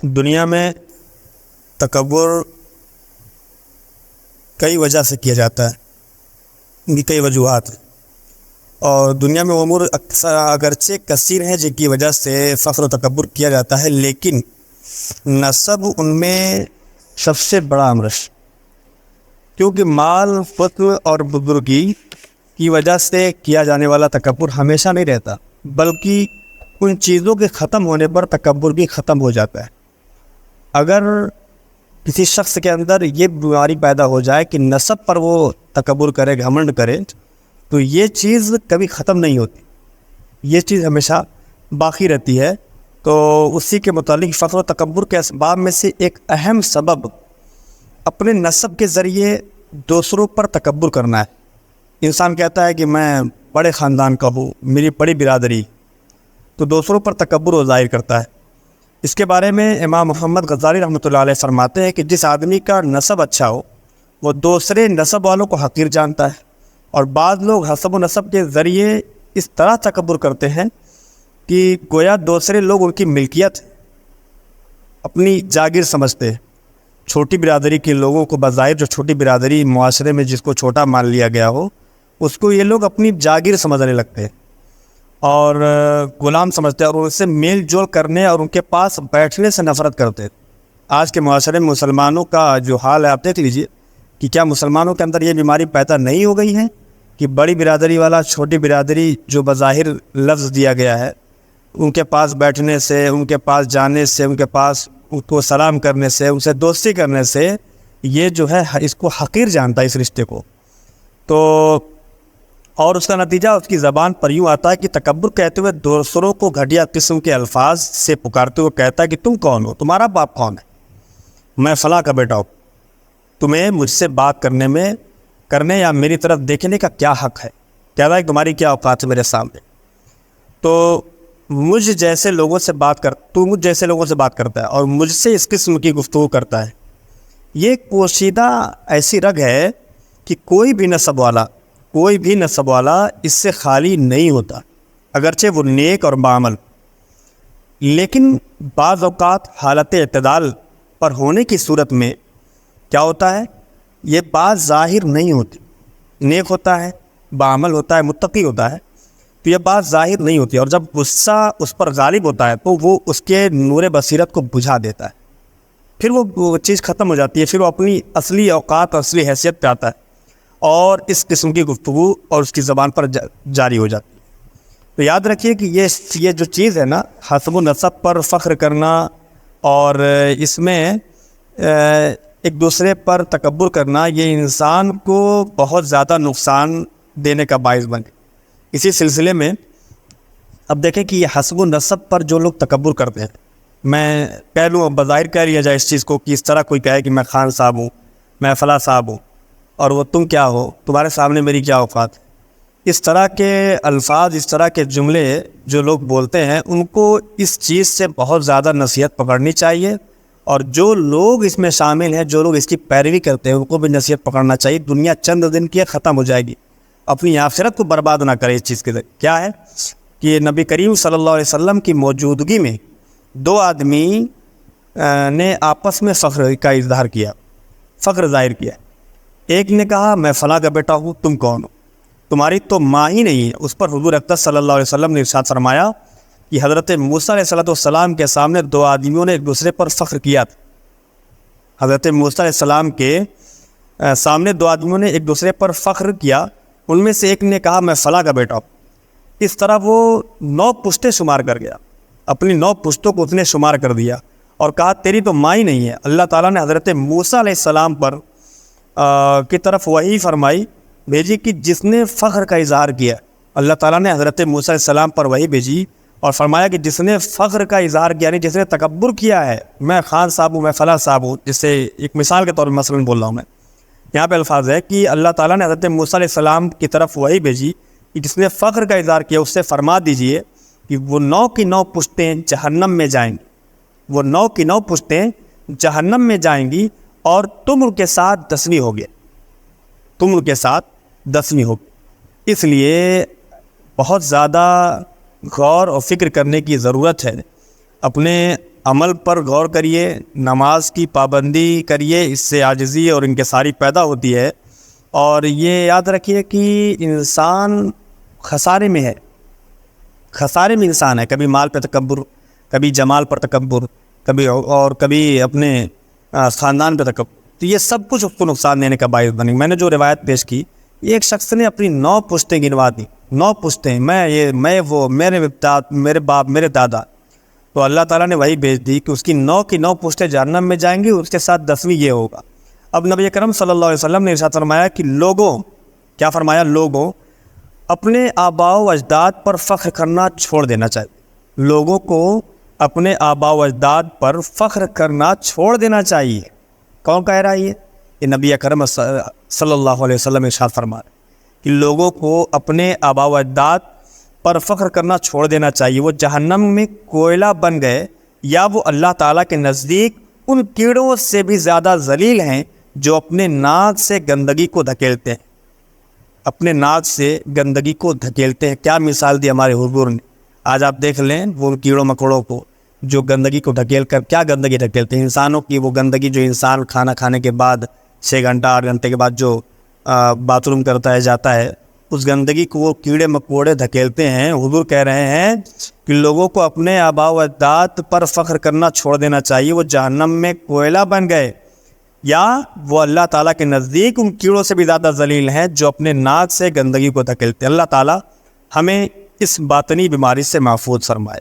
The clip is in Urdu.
دنیا میں تکبر کئی وجہ سے کیا جاتا ہے، ان کی کئی وجوہات ہیں، اور دنیا میں امور اکثر اگرچہ کثیر ہیں جن کی وجہ سے فخر و تکبر کیا جاتا ہے، لیکن نسب ان میں سب سے بڑا امرش، کیونکہ مال، فضل اور بزرگی کی وجہ سے کیا جانے والا تکبر ہمیشہ نہیں رہتا، بلکہ ان چیزوں کے ختم ہونے پر تکبر بھی ختم ہو جاتا ہے۔ اگر کسی شخص کے اندر یہ بیماری پیدا ہو جائے کہ نسب پر وہ تکبر کرے، گھمنڈ کرے، تو یہ چیز کبھی ختم نہیں ہوتی، یہ چیز ہمیشہ باقی رہتی ہے۔ تو اسی کے متعلق فخر و تکبر کے اسباب میں سے ایک اہم سبب اپنے نسب کے ذریعے دوسروں پر تکبر کرنا ہے۔ انسان کہتا ہے کہ میں بڑے خاندان کا ہوں، میری بڑی برادری، تو دوسروں پر تکبر وہ ظاہر کرتا ہے۔ اس کے بارے میں امام محمد غزالی رحمۃ اللہ علیہ فرماتے ہیں کہ جس آدمی کا نسب اچھا ہو وہ دوسرے نسب والوں کو حقیر جانتا ہے، اور بعض لوگ حسب و نسب کے ذریعے اس طرح تکبر کرتے ہیں کہ گویا دوسرے لوگ ان کی ملکیت اپنی جاگیر سمجھتے ہیں۔ چھوٹی برادری کے لوگوں کو بظاہر جو چھوٹی برادری معاشرے میں جس کو چھوٹا مان لیا گیا ہو، اس کو یہ لوگ اپنی جاگیر سمجھنے لگتے ہیں اور غلام سمجھتے ہیں، اور ان سے میل جول کرنے اور ان کے پاس بیٹھنے سے نفرت کرتے ہیں۔ آج کے معاشرے میں مسلمانوں کا جو حال ہے آپ دیکھ لیجئے کہ کیا مسلمانوں کے اندر یہ بیماری پیدا نہیں ہو گئی ہے کہ بڑی برادری والا چھوٹی برادری جو بظاہر لفظ دیا گیا ہے، ان کے پاس بیٹھنے سے، ان کے پاس جانے سے، ان کے پاس ان کو سلام کرنے سے، ان سے دوستی کرنے سے یہ جو ہے اس کو حقیر جانتا ہے، اس رشتے کو۔ تو اور اس کا نتیجہ اس کی زبان پر یوں آتا ہے کہ تکبر کہتے ہوئے دوسروں کو گھٹیا قسم کے الفاظ سے پکارتے ہوئے کہتا ہے کہ تم کون ہو، تمہارا باپ کون ہے، میں فلاں کا بیٹا ہوں، تمہیں مجھ سے بات کرنے یا میری طرف دیکھنے کا کیا حق ہے، کہتا ہے کہ تمہاری کیا اوقات ہے میرے سامنے۔ تو مجھ جیسے لوگوں سے بات کرتا ہے اور مجھ سے اس قسم کی گفتگو کرتا ہے۔ یہ ایک پوشیدہ ایسی رگ ہے کہ کوئی بھی نسب والا اس سے خالی نہیں ہوتا، اگرچہ وہ نیک اور بعمل، لیکن بعض اوقات حالت اعتدال پر ہونے کی صورت میں کیا ہوتا ہے، یہ بات ظاہر نہیں ہوتی۔ نیک ہوتا ہے، بعمل ہوتا ہے، متقی ہوتا ہے، تو یہ بات ظاہر نہیں ہوتی، اور جب غصہ اس پر غالب ہوتا ہے تو وہ اس کے نور بصیرت کو بجھا دیتا ہے، پھر وہ چیز ختم ہو جاتی ہے، پھر وہ اپنی اصلی اوقات اور اصلی حیثیت پہ آتا ہے، اور اس قسم کی گفتگو اور اس کی زبان پر جاری ہو جاتی ہے۔ تو یاد رکھیے کہ یہ جو چیز ہے نا، حسب و نسب پر فخر کرنا اور اس میں ایک دوسرے پر تکبر کرنا، یہ انسان کو بہت زیادہ نقصان دینے کا باعث بنے۔ اسی سلسلے میں اب دیکھیں کہ یہ حسب و نسب پر جو لوگ تکبر کرتے ہیں، میں کہہ لوں، بظاہر کہہ لیا جائے اس چیز کو کہ اس طرح کوئی کہے کہ میں خان صاحب ہوں، میں فلاں صاحب ہوں، اور وہ تم کیا ہو، تمہارے سامنے میری کیا اوقات ہے۔ اس طرح کے الفاظ، اس طرح کے جملے جو لوگ بولتے ہیں، ان کو اس چیز سے بہت زیادہ نصیحت پکڑنی چاہیے، اور جو لوگ اس میں شامل ہیں، جو لوگ اس کی پیروی کرتے ہیں، ان کو بھی نصیحت پکڑنا چاہیے۔ دنیا چند دن کی ختم ہو جائے گی، اپنی آخرت کو برباد نہ کرے اس چیز کے ذریعے۔ کیا ہے کہ نبی کریم صلی اللہ علیہ وسلم کی موجودگی میں دو آدمی نے آپس میں فخر کا اظہار کیا، فخر ظاہر کیا۔ ایک نے کہا میں فلاں کا بیٹا ہوں، تم کون ہو، تمہاری تو ماں ہی نہیں ہے۔ اس پر حضور اقدس صلی اللہ علیہ وسلم نے ارشاد فرمایا کہ حضرت موسیٰ علیہ السلام کے سامنے دو آدمیوں نے ایک دوسرے پر فخر کیا تھا۔ حضرت موسیٰ علیہ السلام کے سامنے دو آدمیوں نے ایک دوسرے پر فخر کیا، ان میں سے ایک نے کہا میں فلاں کا بیٹا ہوں۔ اس طرح وہ 9 پشتیں شمار کر گیا، اپنی 9 پشتوں کو اس نے شمار کر دیا اور کہا تیری تو ماں ہی نہیں ہے۔ اللہ تعالیٰ نے حضرت موسیٰ علیہ السلام پر کی طرف وحی فرمائی بھیجی کہ جس نے فخر کا اظہار کیا، اللہ تعالیٰ نے حضرت موسیٰ علیہ السلام پر وحی بھیجی اور فرمایا کہ جس نے فخر کا اظہار کیا، یعنی جس نے تکبر کیا ہے، میں خان صاحب ہوں، میں فلاں صاحب ہوں، جس سے ایک مثال کے طور پر مثلاً بول رہا ہوں میں، یہاں پہ الفاظ ہے کہ اللہ تعالیٰ نے حضرت موسیٰ علیہ السلام کی طرف وحی بھیجی کہ جس نے فخر کا اظہار کیا اس سے فرما دیجئے کہ وہ 9 کی 9 پشتیں جہنم میں جائیں گی، وہ 9 کی 9 پشتیں جہنم میں جائیں گی، اور تم ان کے ساتھ 10ویں ہوگے، تم ان کے ساتھ 10ویں ہوگے۔ اس لیے بہت زیادہ غور اور فکر کرنے کی ضرورت ہے اپنے عمل پر غور کریے، نماز کی پابندی کریے، اس سے عاجزی اور انکساری پیدا ہوتی ہے۔ اور یہ یاد رکھیے کہ انسان خسارے میں ہے، خسارے میں انسان ہے، کبھی مال پہ تکبر، کبھی جمال پر تکبر، کبھی اپنے خاندان پہ تکبر، تو یہ سب کچھ اس کو نقصان دینے کا باعث بنے۔ میں نے جو روایت پیش کی، یہ ایک شخص نے اپنی 9 پشتیں گنوا دیں، 9 پشتیں، میں وہ، میرے باپ، میرے دادا، تو اللہ تعالیٰ نے وہی بھیج دی کہ اس کی 9 کی 9 پشتیں جہنم میں جائیں گی، اس کے ساتھ 10ویں یہ ہوگا۔ اب نبی اکرم صلی اللہ علیہ وسلم نے ارشاد فرمایا کہ لوگوں، کیا فرمایا؟ لوگوں اپنے آباء و اجداد پر فخر کرنا چھوڑ دینا چاہیے۔ لوگوں کو اپنے آباء و اجداد پر فخر کرنا چھوڑ دینا چاہیے۔ کون کہہ رہا ہے یہ نبی اکرم صلی اللہ علیہ وسلم ارشاد فرما رہے ہیں کہ لوگوں کو اپنے آباء و اجداد پر فخر کرنا چھوڑ دینا چاہیے۔ وہ جہنم میں کوئلہ بن گئے یا وہ اللہ تعالیٰ کے نزدیک ان کیڑوں سے بھی زیادہ ذلیل ہیں جو اپنے ناک سے گندگی کو دھکیلتے ہیں، اپنے ناک سے گندگی کو دھکیلتے ہیں۔ کیا مثال دی ہمارے حضور نے! آج آپ دیکھ لیں وہ کیڑوں مکوڑوں کو جو گندگی کو دھکیل کر، کیا گندگی دھکیلتے ہیں؟ انسانوں کی وہ گندگی جو انسان کھانا کھانے کے بعد 6 گھنٹہ 8 گھنٹے کے بعد جو باتھ روم کرتا ہے، جاتا ہے، اس گندگی کو وہ کیڑے مکوڑے دھکیلتے ہیں۔ حضور کہہ رہے ہیں کہ لوگوں کو اپنے آباء و اجداد پر فخر کرنا چھوڑ دینا چاہیے۔ وہ جہنم میں کوئلہ بن گئے یا وہ اللہ تعالیٰ کے نزدیک ان کیڑوں سے بھی زیادہ ذلیل ہیں جو اپنے ناک سے گندگی کو دھکیلتے ہیں۔ اللہ تعالیٰ ہمیں اس باطنی بیماری سے محفوظ فرمائے۔